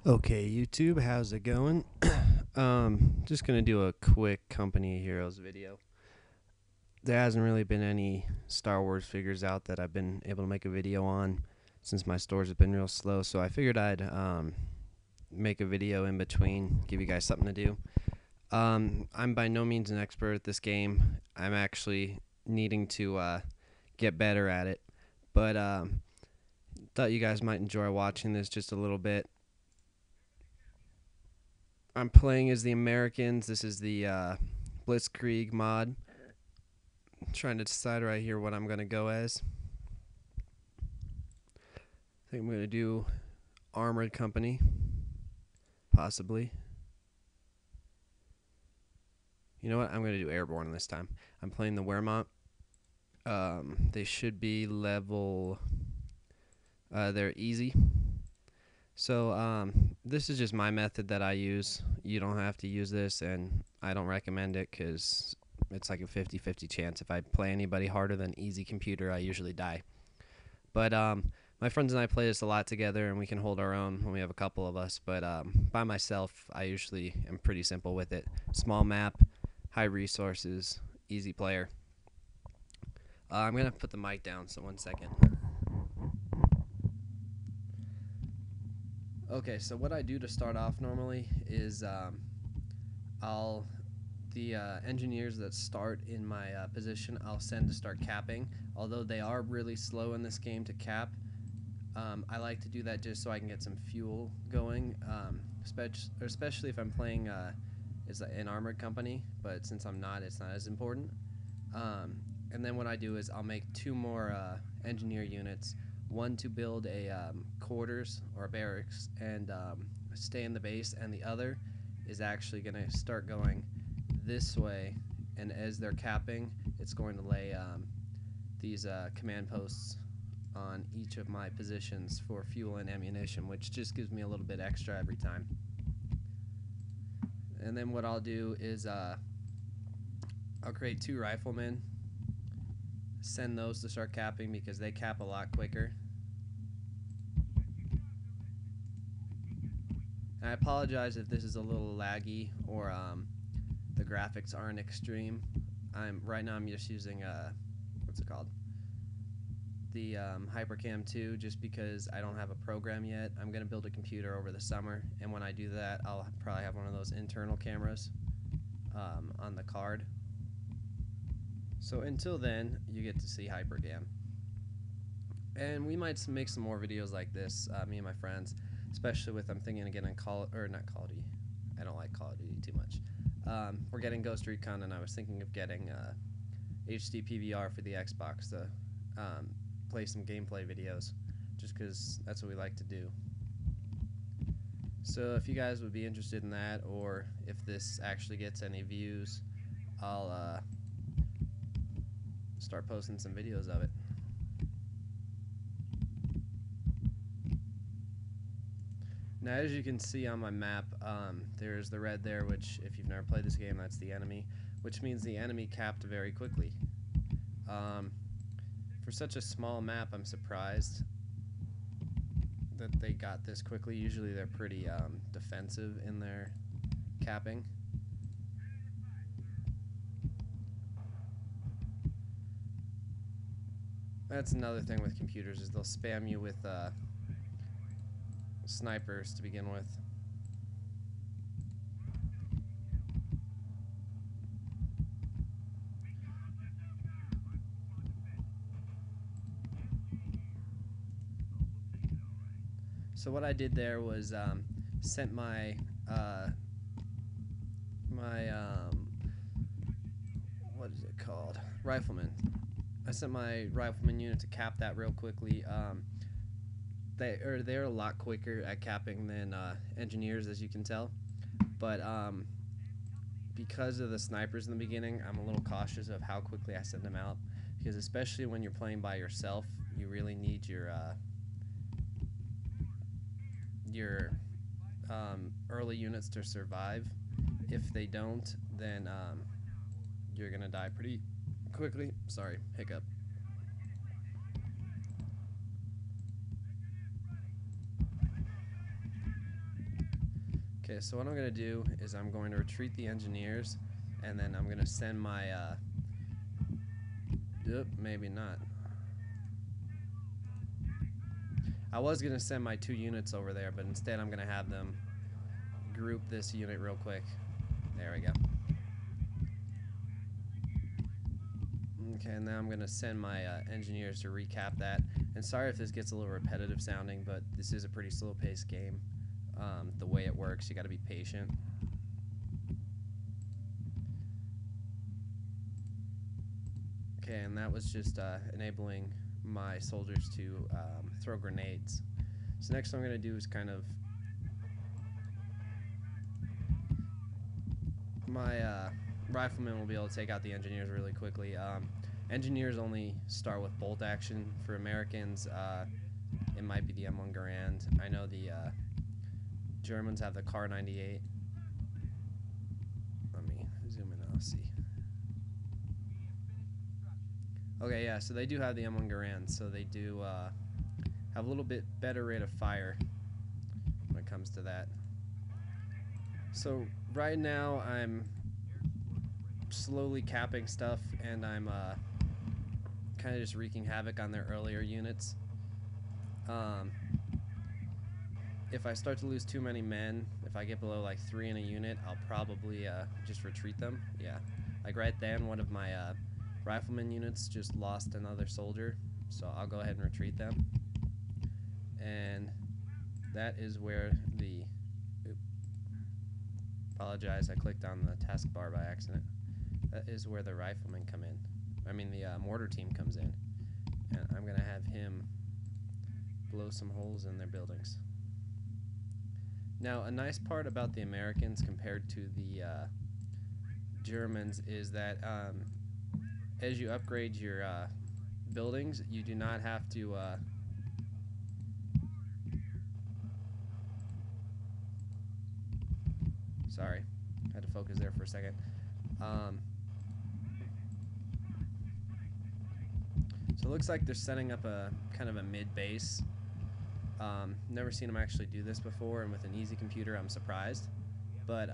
Okay, YouTube, how's it going? Just gonna do a quick Company of Heroes video. There hasn't really been any Star Wars figures out that I've been able to make a video on since my stores have been real slow, so I figured I'd make a video in between, give you guys something to do. I'm by no means an expert at this game. I'm actually needing to get better at it, but thought you guys might enjoy watching this just a little bit. I'm playing as the Americans. This is the BlitzKrieg mod. I'm trying to decide right here what I'm going to go as. I think I'm going to do Armored Company, possibly. You know what? I'm going to do Airborne this time. I'm playing the Wehrmacht. They should be level... they're easy. So this is just my method that I use. You don't have to use this, and I don't recommend it because it's like a 50-50 chance. If I play anybody harder than easy computer, I usually die. But my friends and I play this a lot together, and we can hold our own when we have a couple of us. But by myself, I usually am pretty simple with it. Small map, high resources, easy player. I'm going to put the mic down, so 1 second. Okay, so what I do to start off normally is the engineers that start in my position, I'll send to start capping. Although they are really slow in this game to cap, I like to do that just so I can get some fuel going, especially if I'm playing as an armored company, but since I'm not, it's not as important. And then what I do is I'll make 2 more engineer units, one to build a quarters or a barracks and stay in the base, and the other is actually going to start going this way, and as they're capping, it's going to lay these command posts on each of my positions for fuel and ammunition, which just gives me a little bit extra every time. And then what I'll do is I'll create 2 riflemen, send those to start capping because they cap a lot quicker. And I apologize if this is a little laggy or the graphics aren't extreme. Right now I'm just using what's it called? The HyperCam 2, just because I don't have a program yet. I'm gonna build a computer over the summer, and when I do that, I'll probably have one of those internal cameras on the card. So until then, you get to see HyperCam. And we might make some more videos like this, me and my friends, especially with, I'm thinking of getting not Call of Duty. I don't like Call of Duty too much. We're getting Ghost Recon, and I was thinking of getting HD PVR for the Xbox to play some gameplay videos, just because that's what we like to do. So if you guys would be interested in that, or if this actually gets any views, I'll start posting some videos of it. Now, as you can see on my map, there's the red there, which, if you've never played this game, that's the enemy, which means the enemy capped very quickly. For such a small map, I'm surprised that they got this quickly. Usually they're pretty defensive in their capping. That's another thing with computers, is they'll spam you with snipers to begin with. So what I did there was sent my what is it called? Rifleman. I sent my rifleman unit to cap that real quickly. They're a lot quicker at capping than engineers, as you can tell. But because of the snipers in the beginning, I'm a little cautious of how quickly I send them out, because especially when you're playing by yourself, you really need your early units to survive. If they don't, then you're gonna die pretty quickly. Sorry, hiccup. Okay, so what I'm going to do is I'm going to retreat the engineers, and then I'm going to send my, maybe not. I was going to send my 2 units over there, but instead I'm going to have them group this unit real quick. There we go. Okay, and now I'm going to send my engineers to recap that. And sorry if this gets a little repetitive sounding, but this is a pretty slow-paced game. The way it works, you got to be patient. Okay, and that was just enabling my soldiers to throw grenades. So next what I'm going to do is kind of my riflemen will be able to take out the engineers really quickly. Engineers only start with bolt action. For Americans, it might be the M1 Garand. I know the Germans have the Kar 98. Let me zoom in and I'll see. Okay, yeah, so they do have the M1 Garand, so they do have a little bit better rate of fire when it comes to that. So right now I'm slowly capping stuff, and I'm kind of just wreaking havoc on their earlier units. If I start to lose too many men, if I get below like 3 in a unit, I'll probably just retreat them. Yeah, like right then one of my rifleman units just lost another soldier, so I'll go ahead and retreat them. And that is where the apologize, I clicked on the taskbar by accident. That is where the riflemen come in. I mean the mortar team comes in, and I'm gonna have him blow some holes in their buildings. Now, a nice part about the Americans compared to the Germans is that as you upgrade your buildings, you do not have to sorry, I had to focus there for a second. So it looks like they're setting up a kind of a mid base. Never seen them actually do this before, and with an easy computer I'm surprised. But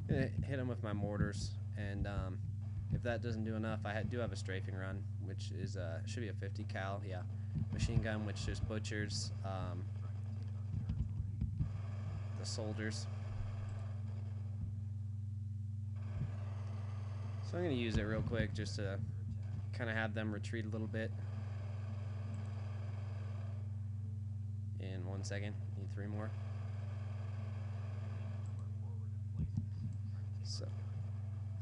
gonna hit them with my mortars, and if that doesn't do enough, I do have a strafing run, which is should be a 50 cal, yeah, machine gun, which just butchers the soldiers. So I'm gonna use it real quick just to kind of have them retreat a little bit. In 1 second, need 3 more. So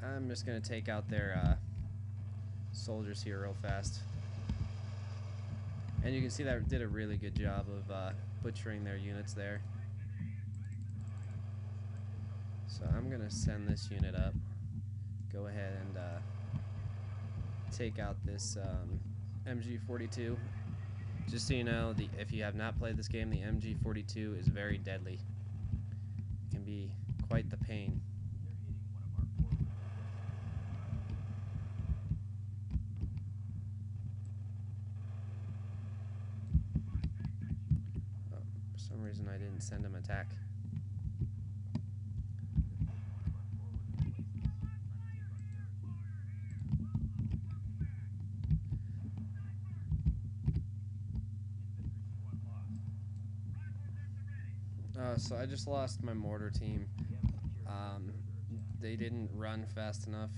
I'm just gonna take out their soldiers here real fast, and you can see that I did a really good job of butchering their units there. So I'm gonna send this unit up. Go ahead and take out this MG42. Just so you know, if you have not played this game, the MG42 is very deadly. It can be quite the pain. Oh, for some reason I didn't send him attack. So I just lost my mortar team. They didn't run fast enough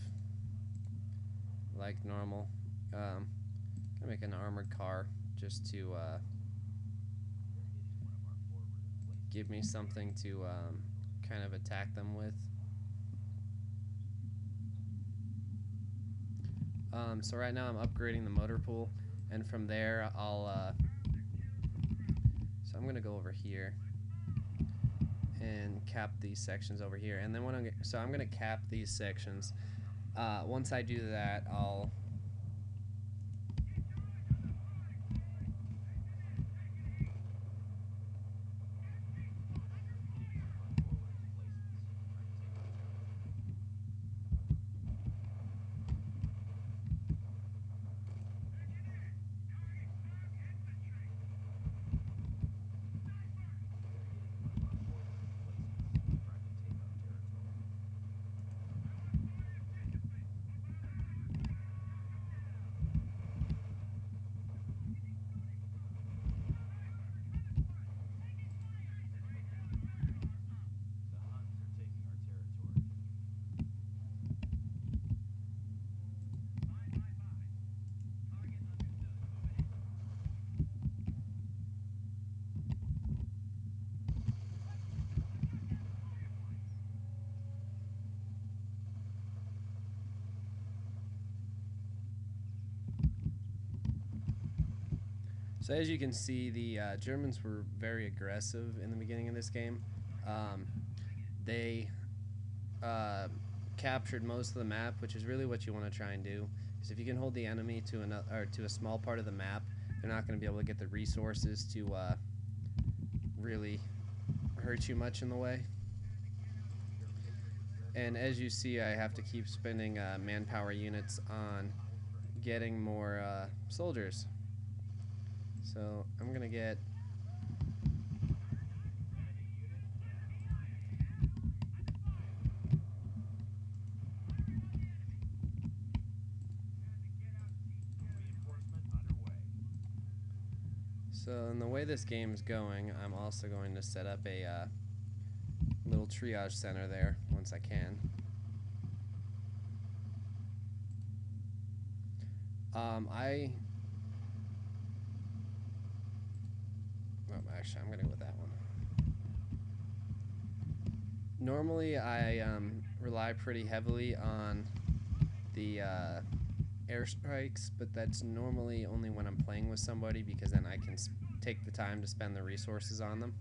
like normal. Gonna make an armored car just to give me something to kind of attack them with. So right now I'm upgrading the motor pool, and from there I'll so I'm gonna go over here and cap these sections over here, and then when I'm gonna cap these sections. Once I do that, I'll So as you can see, the Germans were very aggressive in the beginning of this game. They captured most of the map, which is really what you want to try and do. Because if you can hold the enemy to another or to a small part of the map, they're not going to be able to get the resources to really hurt you much in the way. And as you see, I have to keep spending manpower units on getting more soldiers. So I'm going to get... So in the way this game is going, I'm also going to set up a little triage center there once I can. Actually, I'm going to go with that one. Normally, I rely pretty heavily on the airstrikes, but that's normally only when I'm playing with somebody, because then I can take the time to spend the resources on them.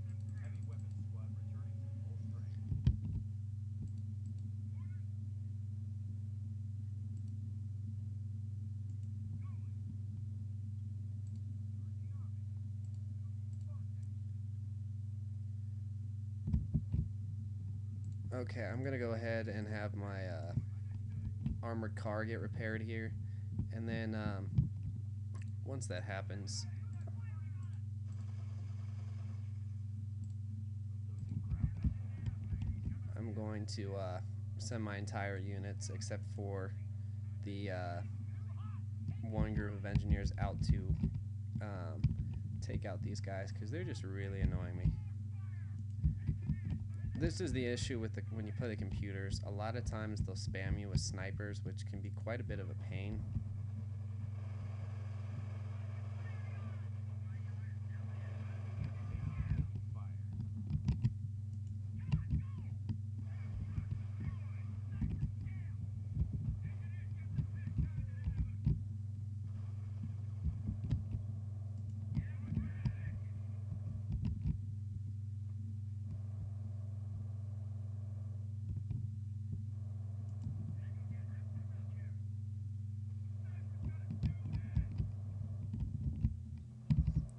Okay, I'm gonna go ahead and have my armored car get repaired here, and then once that happens, I'm going to send my entire units, except for the one group of engineers, out to take out these guys, because they're just really annoying me. This is the issue with when you play the computers. A lot of times they'll spam you with snipers, which can be quite a bit of a pain.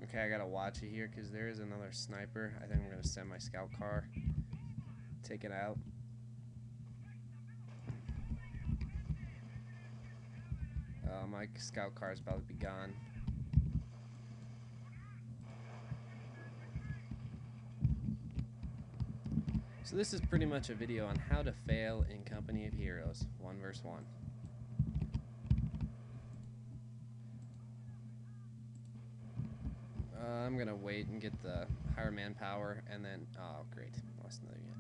Okay, I gotta watch it here because there is another sniper. I think I'm gonna send my scout car, take it out. My scout car is about to be gone. So this is pretty much a video on how to fail in Company of Heroes 1 vs 1. I'm gonna wait and get the higher manpower, and then oh great, lost another unit.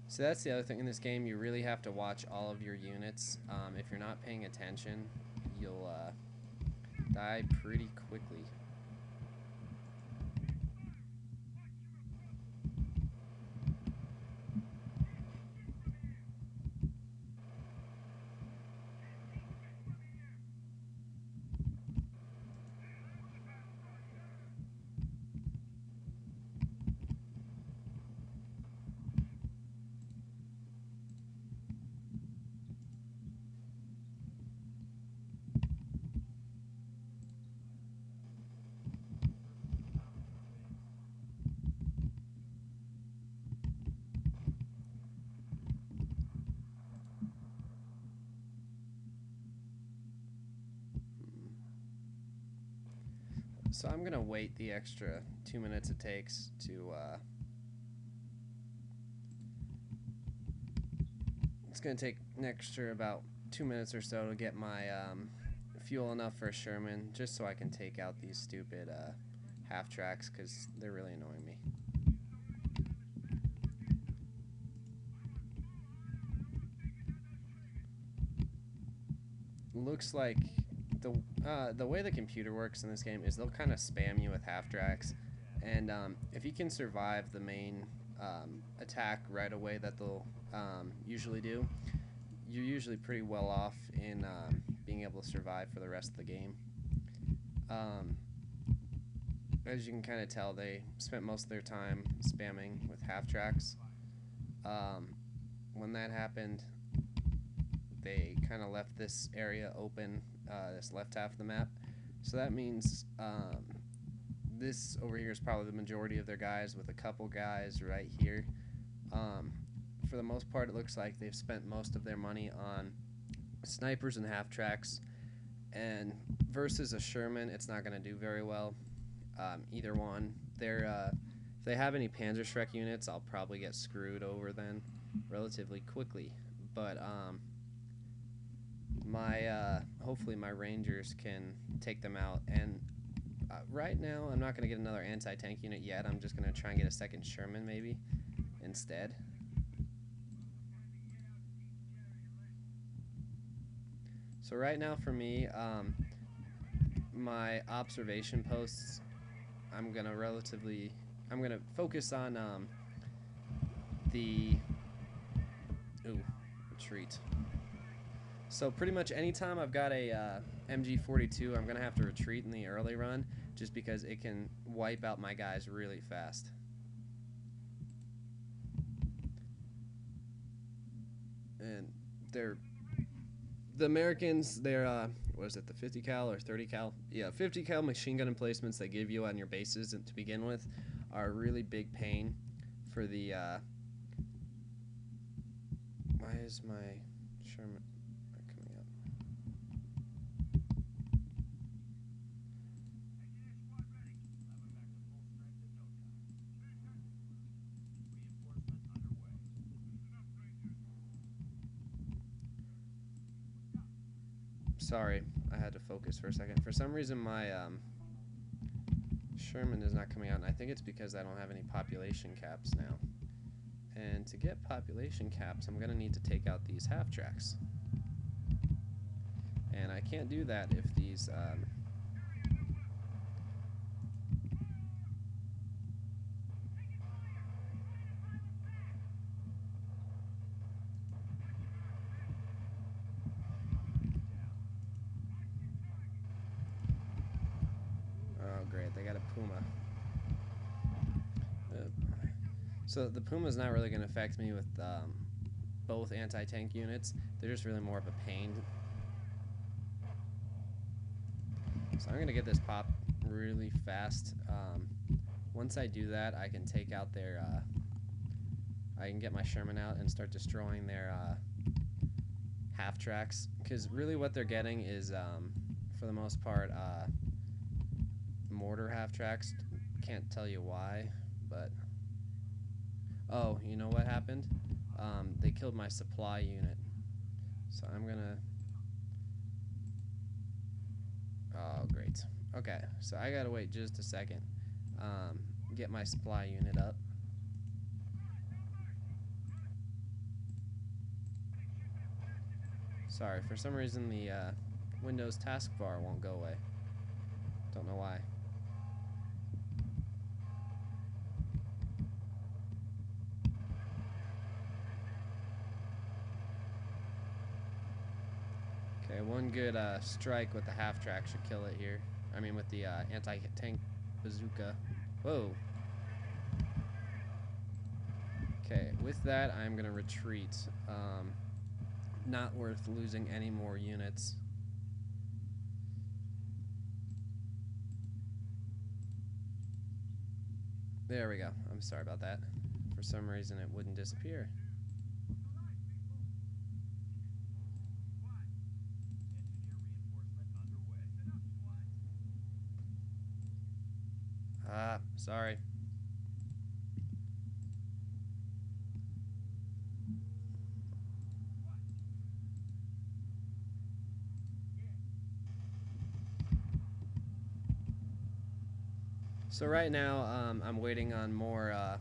So that's the other thing in this game. You really have to watch all of your units. If you're not paying attention, you'll die pretty quickly. So I'm gonna wait the extra 2 minutes it takes to it's gonna take an extra about 2 minutes or so to get my fuel enough for a Sherman, just so I can take out these stupid half tracks, because they're really annoying me. Looks like the way the computer works in this game is they'll kind of spam you with half tracks, and if you can survive the main attack right away that they'll usually do, you're usually pretty well off in being able to survive for the rest of the game. as you can kind of tell, they spent most of their time spamming with half tracks. When that happened, they kind of left this area open, this left half of the map. So that means this over here is probably the majority of their guys, with a couple guys right here. For the most part, it looks like they've spent most of their money on snipers and half tracks, and versus a Sherman, it's not going to do very well. Either one. If they have any Panzerschreck units, I'll probably get screwed over then relatively quickly. But hopefully my Rangers can take them out. And right now, I'm not going to get another anti-tank unit yet. I'm just going to try and get a second Sherman maybe instead. So right now for me, my observation posts, I'm gonna focus on retreat. So pretty much anytime I've got a MG42, I'm gonna have to retreat in the early run, just because it can wipe out my guys really fast. And the Americans, they're what is it, the 50 cal or 30 cal? Yeah, 50 cal machine gun emplacements they give you on your bases to begin with are a really big pain for the why is my Sherman not coming up? Sorry, I had to focus for a second. For some reason my Sherman is not coming out, and I think it's because I don't have any population caps now. And to get population caps, I'm going to need to take out these half tracks. And I can't do that if these oh great, they got a Puma. So the Puma's not really going to affect me with both anti-tank units. They're just really more of a pain. So I'm going to get this pop really fast. Once I do that, I can take out their I can get my Sherman out and start destroying their half tracks, because really what they're getting is for the most part mortar half tracks. Can't tell you why, but oh, you know what happened? They killed my supply unit. So I'm gonna... Oh, great. Okay, so I gotta wait just a second. Get my supply unit up. Sorry, for some reason the Windows taskbar won't go away. Don't know why. Okay, one good strike with the half track should kill it here. I mean with the anti-tank bazooka. Whoa. Okay, with that I'm gonna retreat. Not worth losing any more units. There we go. I'm sorry about that. For some reason it wouldn't disappear. Ah, sorry. So right now, I'm waiting on more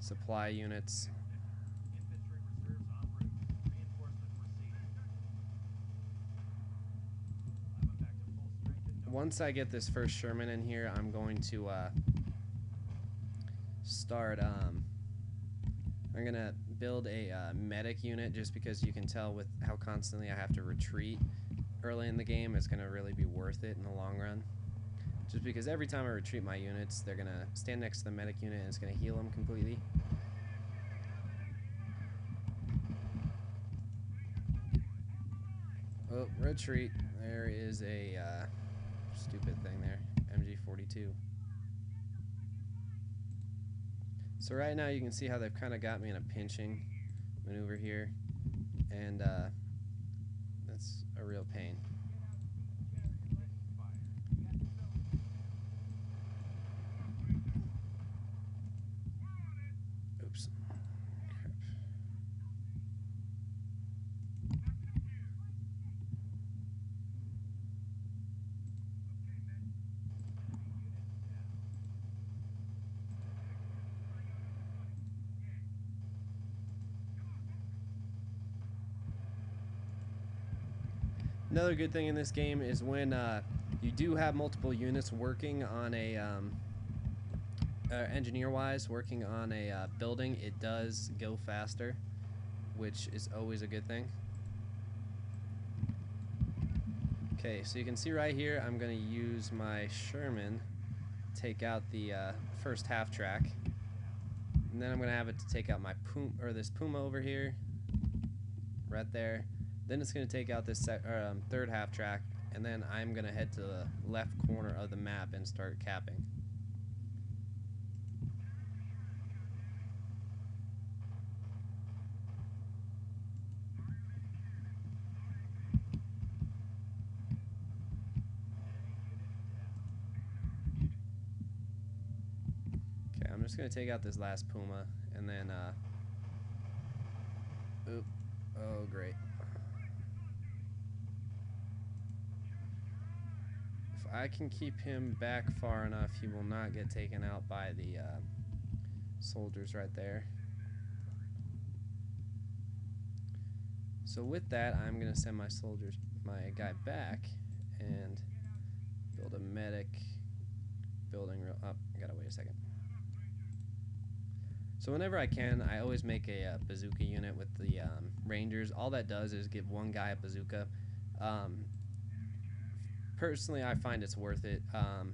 supply units. Once I get this first Sherman in here, I'm going to start. I'm gonna build a medic unit, just because you can tell with how constantly I have to retreat early in the game, it's gonna really be worth it in the long run. just because every time I retreat my units, they're gonna stand next to the medic unit and it's gonna heal them completely. Oh, retreat. There is a stupid thing there. MG42. So right now you can see how they've kind of got me in a pinching maneuver here. And that's a real pain. Oops. Crap. Another good thing in this game is when you do have multiple units working on a engineer-wise working on a building, it does go faster, which is always a good thing. Okay, so you can see right here, I'm going to use my Sherman to take out the first half track, and then I'm going to have it to take out my this Puma over here, right there. Then it's going to take out this third half track, and then I'm going to head to the left corner of the map and start capping. Okay, I'm just going to take out this last Puma, and then, oop, oh great. I can keep him back far enough, he will not get taken out by the soldiers right there. So with that, I'm going to send my guy back and build a medic building real up. I gotta wait a second. So whenever I can, I always make a bazooka unit with the Rangers. All that does is give one guy a bazooka. Personally, I find it's worth it. Let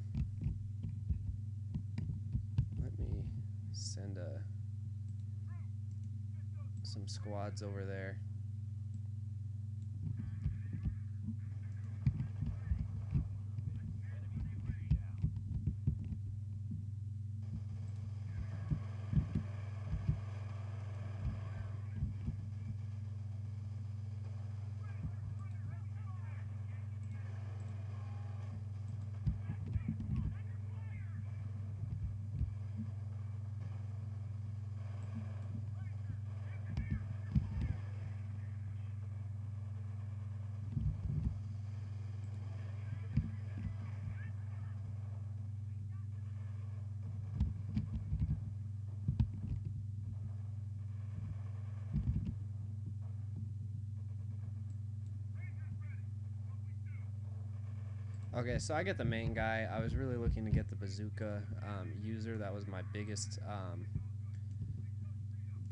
me send some squads over there. Okay, so I get the main guy. I was really looking to get the bazooka user. That was my biggest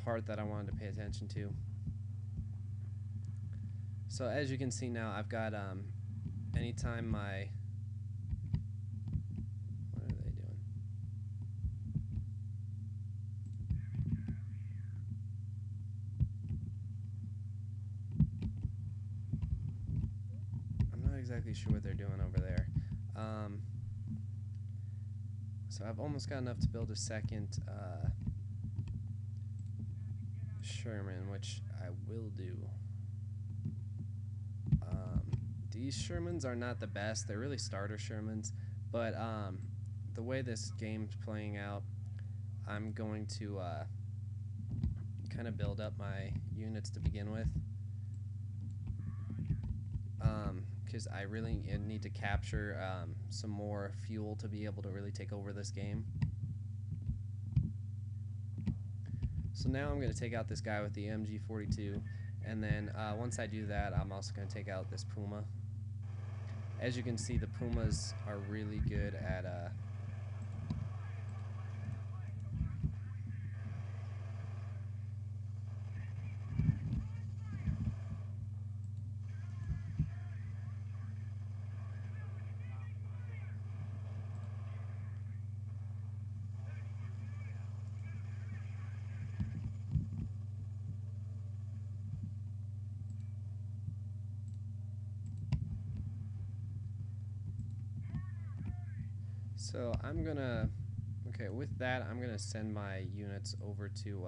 part that I wanted to pay attention to. So as you can see now, I've got anytime my... What are they doing? I'm not exactly sure what they're doing over there. So I've almost got enough to build a second Sherman, which I will do. These Shermans are not the best. They're really starter Shermans, but the way this game's playing out, I'm going to kind of build up my units to begin with, because I really need to capture some more fuel to be able to really take over this game. So now I'm going to take out this guy with the MG42, and then once I do that, I'm also going to take out this Puma. As you can see, the Pumas are really good at So I'm gonna, okay, with that, I'm gonna send my units over to,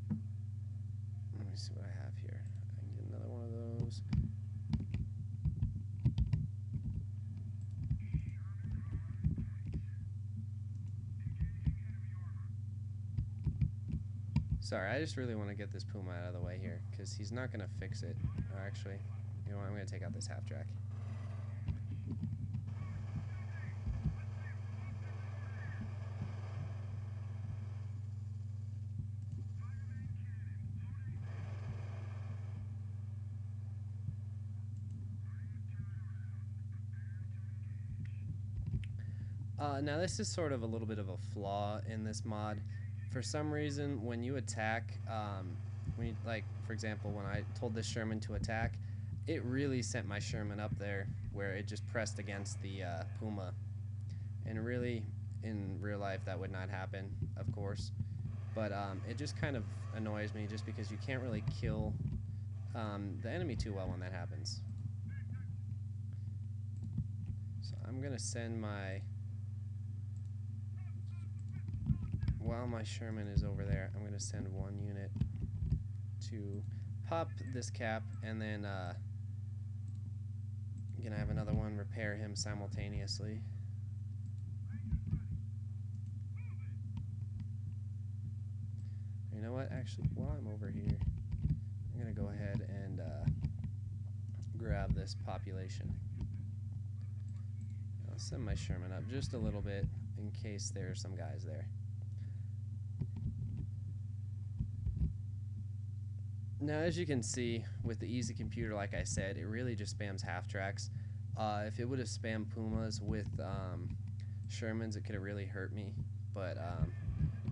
let me see what I have here. I can get another one of those. Sorry, I just really want to get this Puma out of the way here, because he's not gonna fix it. Oh, actually, you know what, I'm gonna take out this half-track. Now this is sort of a little bit of a flaw in this mod. For some reason, when you attack, when you, like, for example, when I told this Sherman to attack, it really sent my Sherman up there where it just pressed against the Puma. And really, in real life, that would not happen, of course. But it just kind of annoys me just because you can't really kill the enemy too well when that happens. So I'm going to send my... While my Sherman is over there, I'm going to send one unit to pop this cap, and then I'm going to have another one repair him simultaneously. You know what? Actually, while I'm over here, I'm going to go ahead and grab this population. I'll send my Sherman up just a little bit in case there's some guys there. Now, as you can see, with the easy computer, like I said, it really just spams half-tracks. If it would have spammed Pumas with Shermans, it could have really hurt me. But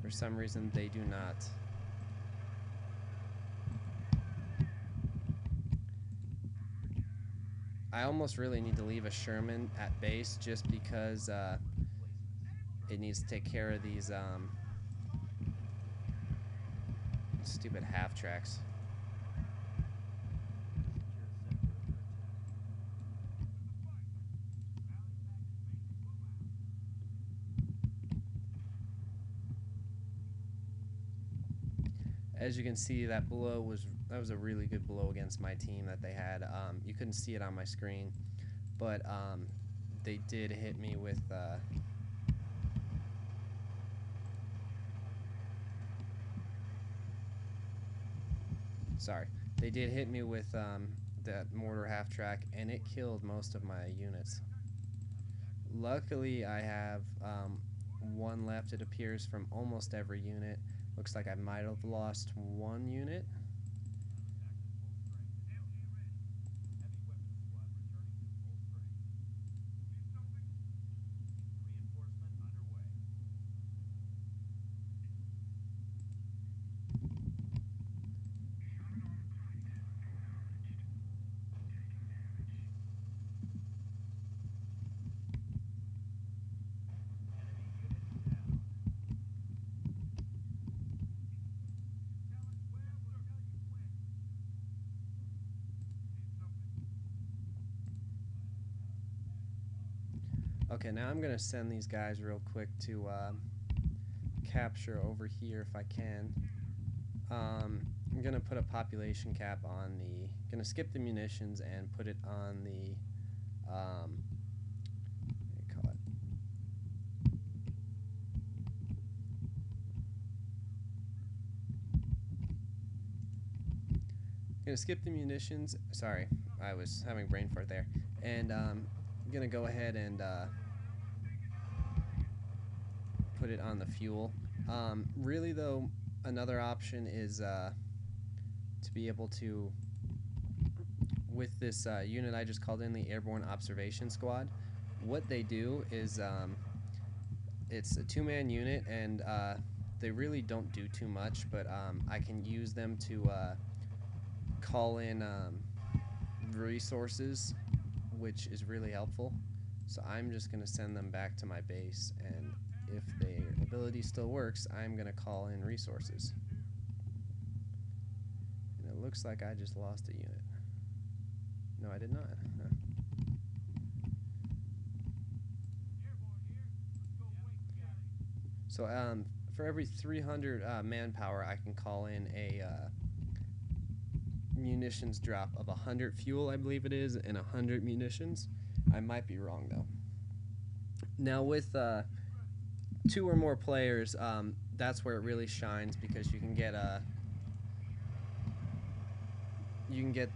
for some reason, they do not. I almost really need to leave a Sherman at base just because it needs to take care of these stupid half-tracks. As you can see, that was a really good blow against my team that they had. You couldn't see it on my screen, but they did hit me with they did hit me with that mortar half-track, and it killed most of my units. Luckily, I have one left, it appears, from almost every unit. Looks like I might have lost one unit. Okay, now I'm gonna send these guys real quick to capture over here if I can. I'm gonna put a population cap on the. Gonna skip the munitions and put it on the. What do you call it? Gonna skip the munitions. Sorry, I was having a brain fart there, and I'm gonna go ahead and put it on the fuel. Really though, another option is to be able to, with this unit I just called in, the Airborne Observation Squad, what they do is it's a two-man unit, and they really don't do too much, but I can use them to call in resources, which is really helpful. So I'm just going to send them back to my base, and if their ability still works, I'm going to call in resources. And it looks like I just lost a unit. No, I did not. Huh. So for every 300 manpower, I can call in a munitions drop of 100 fuel, I believe it is, and 100 munitions. I might be wrong though. Now with 2 or more players, that's where it really shines, because you can get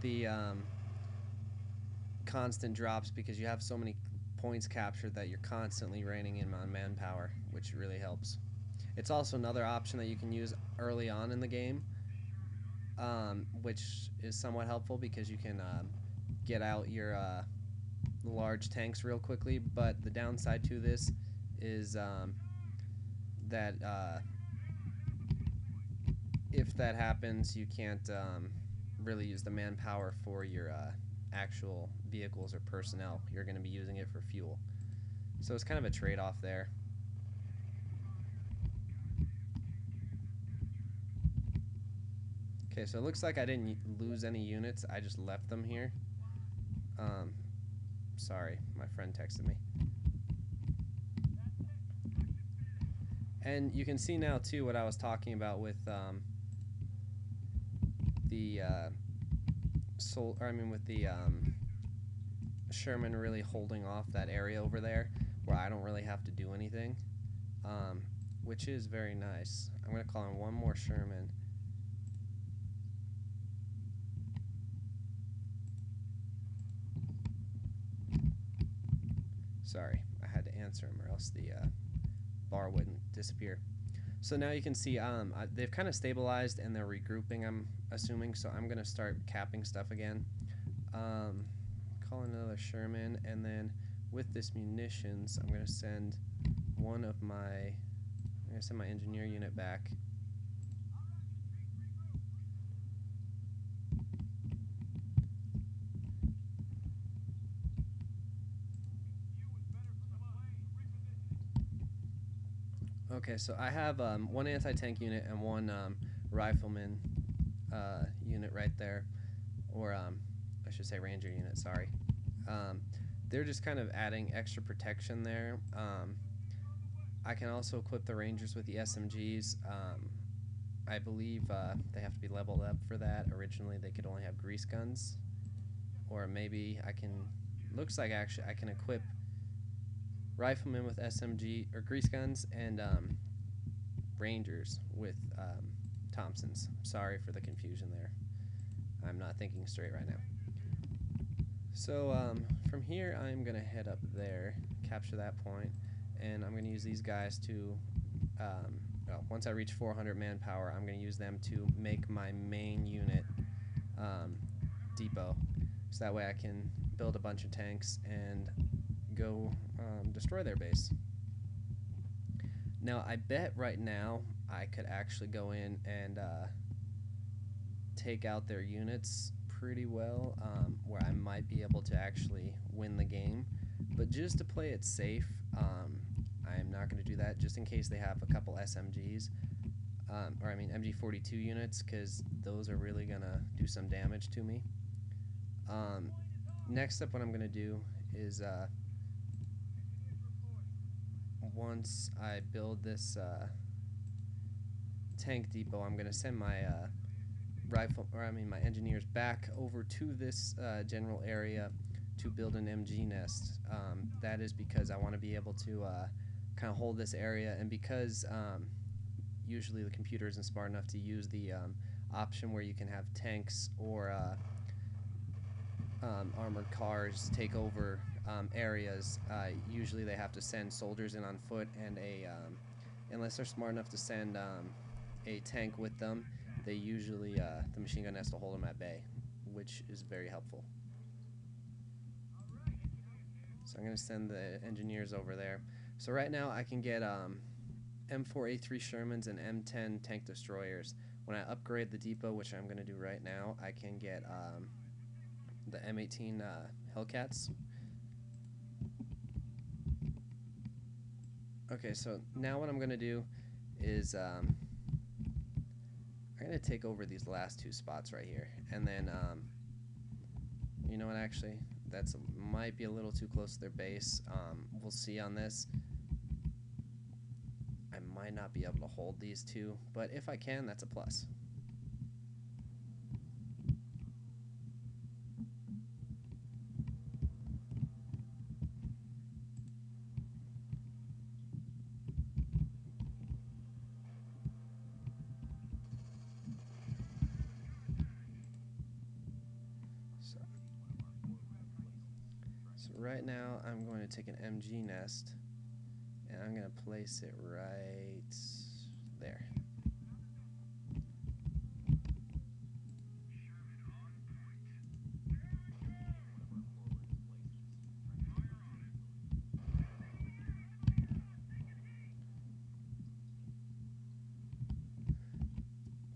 the constant drops, because you have so many points captured that you're constantly reining in on manpower, which really helps. It's also another option that you can use early on in the game, which is somewhat helpful, because you can get out your large tanks real quickly. But the downside to this is that if that happens, you can't really use the manpower for your actual vehicles or personnel. You're going to be using it for fuel. So it's kind of a trade-off there. Okay, so it looks like I didn't lose any units. I just left them here. Sorry, my friend texted me. And you can see now too what I was talking about with the Sherman really holding off that area over there, where I don't really have to do anything, which is very nice. I'm going to call in one more Sherman. Sorry, I had to answer him, or else the bar wouldn't disappear. So now you can see they've kind of stabilized and they're regrouping, I'm assuming, so I'm going to start capping stuff again. Call another Sherman, and then with this munitions, I'm going to send my engineer unit back. Okay, so I have one anti-tank unit and one rifleman unit right there, or I should say ranger unit, sorry. They're just kind of adding extra protection there. I can also equip the rangers with the SMGs. I believe they have to be leveled up for that. Originally they could only have grease guns, or maybe I can, looks like actually I can equip riflemen with SMG or grease guns, and rangers with Thompsons. Sorry for the confusion there. I'm not thinking straight right now. So from here I'm gonna head up there, capture that point, and I'm gonna use these guys to once I reach 400 manpower, I'm gonna use them to make my main unit depot, so that way I can build a bunch of tanks and go destroy their base. Now I bet right now I could actually go in and take out their units pretty well, where I might be able to actually win the game. But just to play it safe, I'm not going to do that, just in case they have a couple SMGs, or I mean MG42 units, because those are really going to do some damage to me. Next up, what I'm going to do is once I build this tank depot, I'm going to send my my engineers back over to this general area to build an MG nest. That is because I want to be able to kind of hold this area, and because usually the computer isn't smart enough to use the option where you can have tanks or armored cars take over areas. Usually they have to send soldiers in on foot, and unless they're smart enough to send a tank with them, they usually the machine gun has to hold them at bay, which is very helpful. So I'm going to send the engineers over there. So right now I can get M4A3 Shermans and M10 tank destroyers. When I upgrade the depot, which I'm going to do right now, I can get the M18 Hellcats. Okay, so now what I'm going to do is I'm going to take over these last 2 spots right here, and then you know what, actually that's might be a little too close to their base. We'll see on this. I might not be able to hold these two, but if I can, that's a plus. So right now I'm going to take an MG nest and I'm going to place it right there.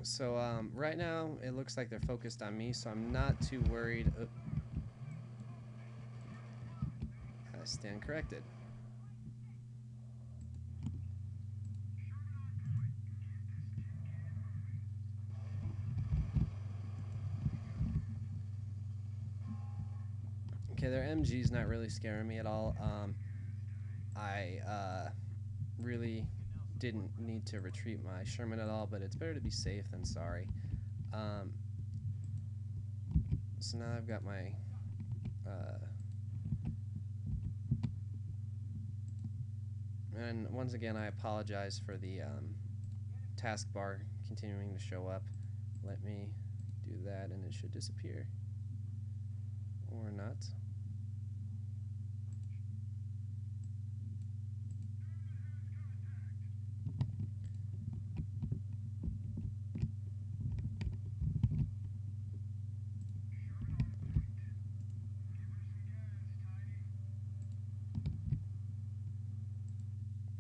So right now it looks like they're focused on me, so I'm not too worried. I stand corrected. Okay, their MG's not really scaring me at all. I really didn't need to retreat my Sherman at all, but it's better to be safe than sorry. So now I've got my and once again I apologize for the taskbar continuing to show up. Let me do that and it should disappear. Or not.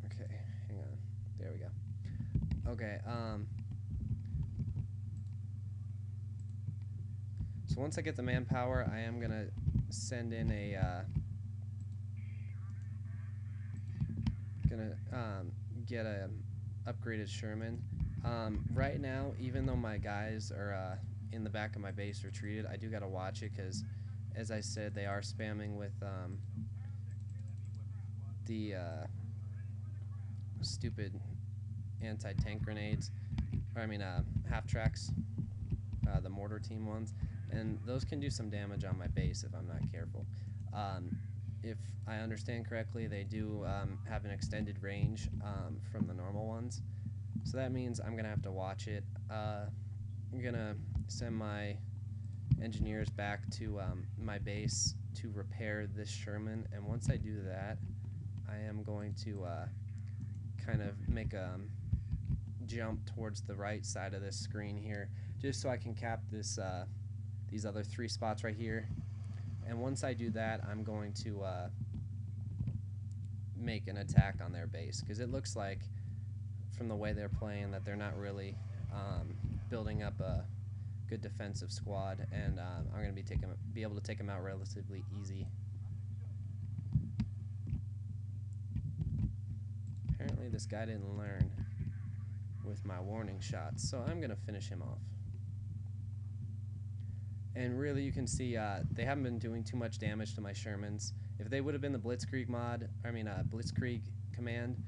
Okay, hang on. There we go. Okay, so once I get the manpower, I am gonna send in a get a upgraded Sherman. Right now, even though my guys are in the back of my base retreated, I do gotta watch it because, as I said, they are spamming with the stupid anti-tank grenades. Or, I mean, half tracks, the mortar team ones, and those can do some damage on my base if I'm not careful. If I understand correctly, they do have an extended range from the normal ones, so that means I'm gonna have to watch it. I'm gonna send my engineers back to my base to repair this Sherman, and once I do that, I am going to kind of make a jump towards the right side of this screen here, just so I can cap this these other 3 spots right here. And once I do that, I'm going to make an attack on their base, because it looks like from the way they're playing that they're not really building up a good defensive squad, and I'm going to be able to take them out relatively easy. Apparently this guy didn't learn with my warning shots, so I'm going to finish him off. And really, you can see they haven't been doing too much damage to my Shermans. If they would have been the BlitzKrieg BlitzKrieg command,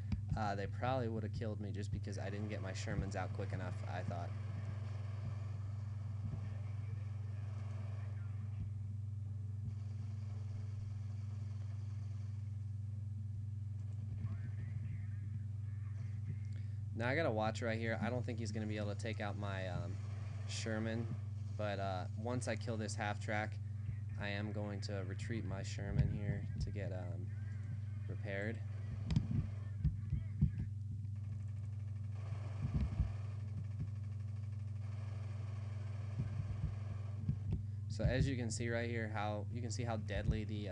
they probably would have killed me just because I didn't get my Shermans out quick enough, I thought. Now I gotta watch right here. I don't think he's gonna be able to take out my Sherman, but once I kill this half track, I am going to retreat my Sherman here to get repaired. So as you can see right here, how deadly the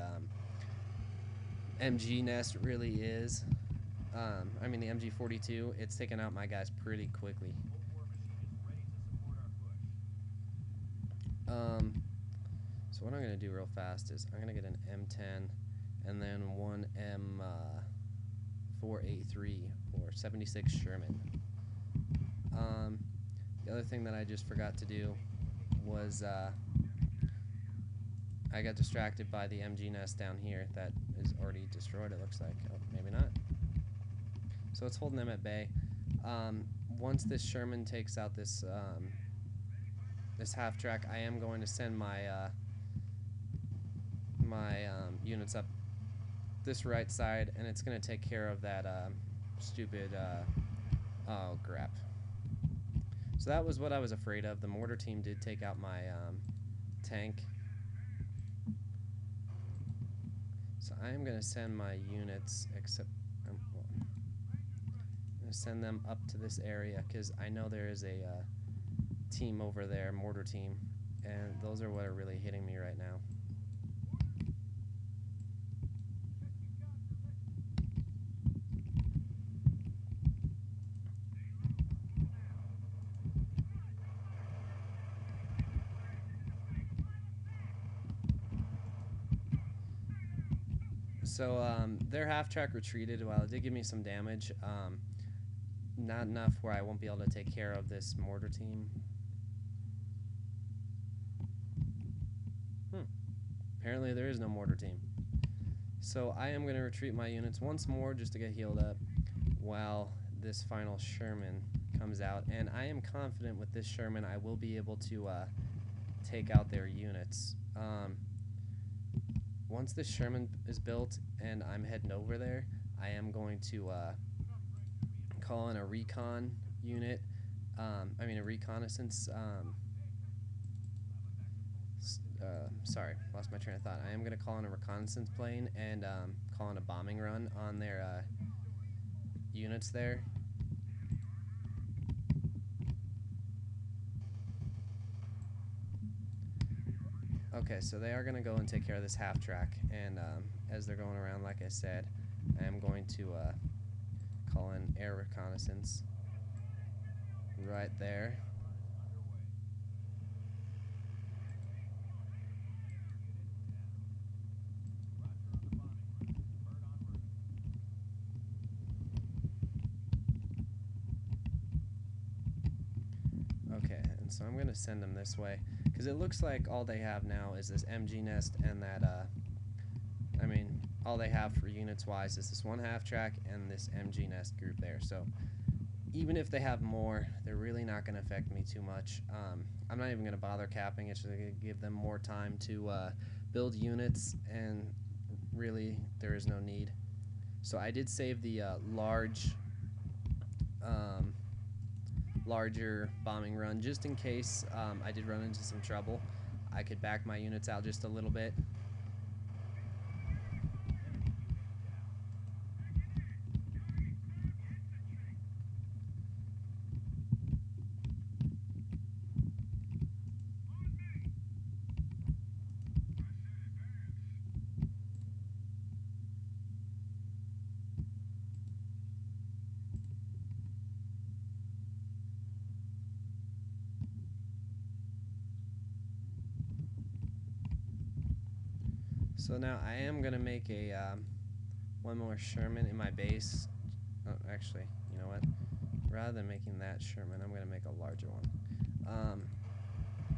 MG nest really is. I mean the MG42, it's taking out my guys pretty quickly. So what I'm going to do real fast is I'm going to get an M10 and then one M4A3 or 76 Sherman. The other thing that I just forgot to do was I got distracted by the MG nest down here that is already destroyed, it looks like. Oh, maybe not. So So it's holding them at bay. Once this Sherman takes out this this half track, I am going to send my units up this right side, and it's going to take care of that stupid oh crap. So that was what I was afraid of. The mortar team did take out my tank. So I am going to send my units, except I'm going to send them up to this area because I know there is a team over there, mortar team, and those are what are really hitting me right now. So their half-track retreated. While it did give me some damage, not enough where I won't be able to take care of this mortar team. Apparently there is no mortar team. So I am going to retreat my units once more just to get healed up while this final Sherman comes out. And I am confident with this Sherman I will be able to take out their units. Once this Sherman is built and I'm heading over there, I am going to call in a recon unit. I mean a reconnaissance. Sorry, lost my train of thought. I am going to call in a reconnaissance plane and call in a bombing run on their units there. Okay, so they are going to go and take care of this half track, and as they're going around, like I said, I am going to call in air reconnaissance right there. Okay, and so I'm going to send them this way, because it looks like all they have now is this MG nest and that, I mean, all they have for units-wise is this one half-track and this MG nest group there. So even if they have more, they're really not going to affect me too much. I'm not even going to bother capping. It's just going to give them more time to build units, and really there is no need. So I did save the larger bombing run just in case I did run into some trouble. I could back my units out just a little bit. So now I am going to make a one more Sherman in my base. Oh, actually, you know what? Rather than making that Sherman, I'm going to make a larger one.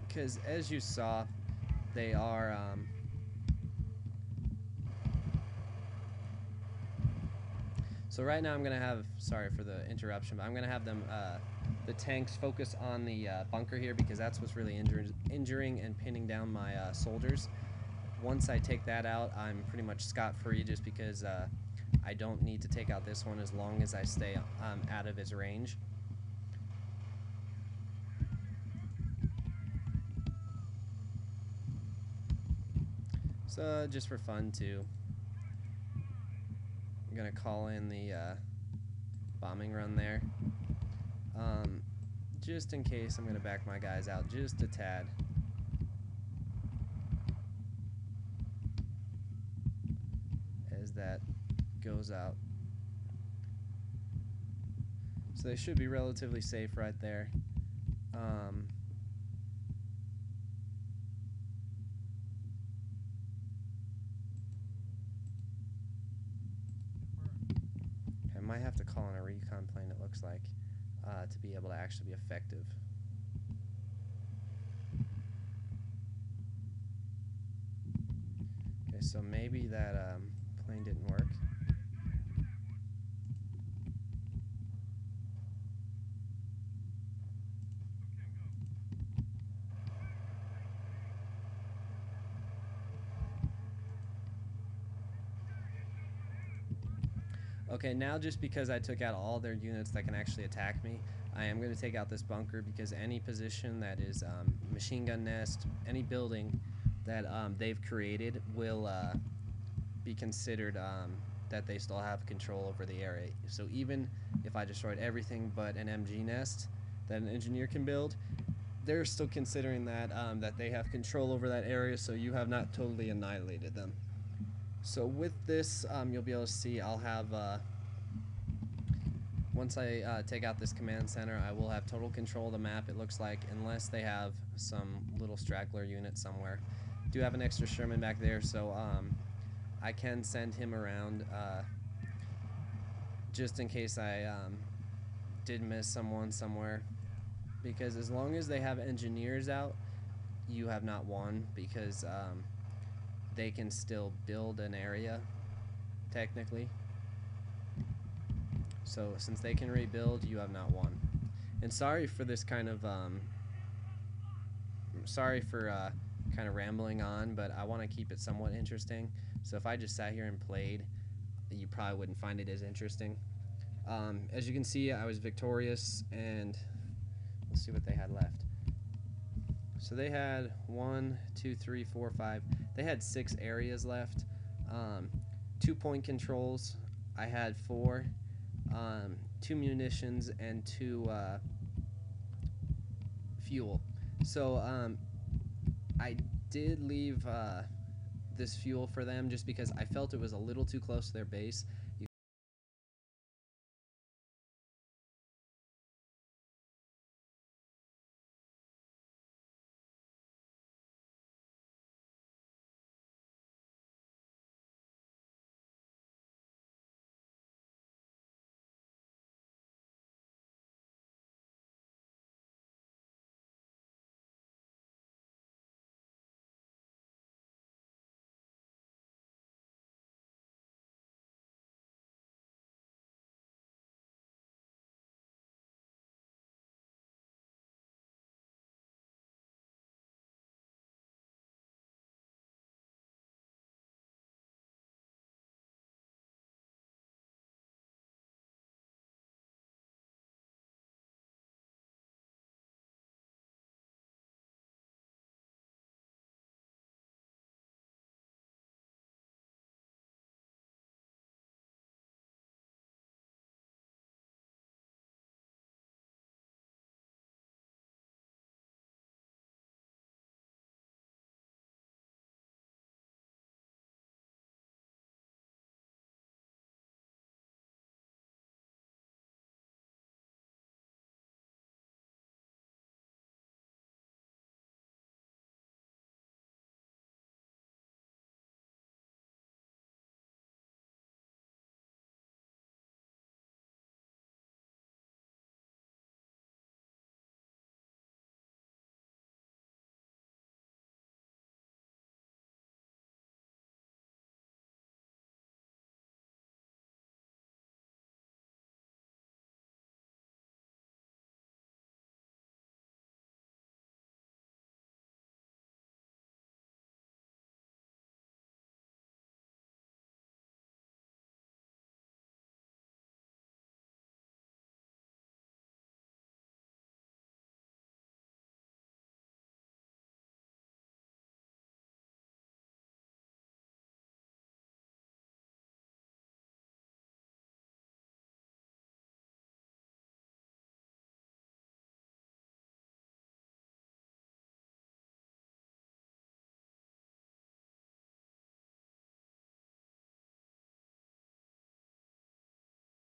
Because as you saw, they are... so right now I'm going to have... Sorry for the interruption, but I'm going to have them... the tanks focus on the bunker here because that's what's really injuring and pinning down my soldiers. Once I take that out, I'm pretty much scot-free just because I don't need to take out this one as long as I stay out of its range. So just for fun too, I'm going to call in the bombing run there. Just in case, I'm going to back my guys out just a tad. As that goes out. So they should be relatively safe right there. I might have to call in a recon plane, it looks like, to be able to actually be effective. Okay, so maybe that plane didn't work. Okay, now just because I took out all their units that can actually attack me, I am going to take out this bunker because any position that is machine gun nest, any building that they've created will be considered that they still have control over the area. So even if I destroyed everything but an MG nest that an engineer can build, they're still considering that that they have control over that area, so you have not totally annihilated them. So with this, you'll be able to see I'll have, once I take out this command center, I will have total control of the map, it looks like, unless they have some little straggler unit somewhere. Do have an extra Sherman back there, so I can send him around just in case I did miss someone somewhere. Because as long as they have engineers out, you have not won, because they can still build an area, technically. So since they can rebuild, you have not won. And sorry for this kind of kind of rambling on, but I want to keep it somewhat interesting. So if I just sat here and played, you probably wouldn't find it as interesting. As you can see, I was victorious, and let's see what they had left. So they had 1, 2, 3, 4, 5. They had 6 areas left. 2 point controls. I had 4. 2 munitions and 2 fuel. So I did leave this fuel for them just because I felt it was a little too close to their base.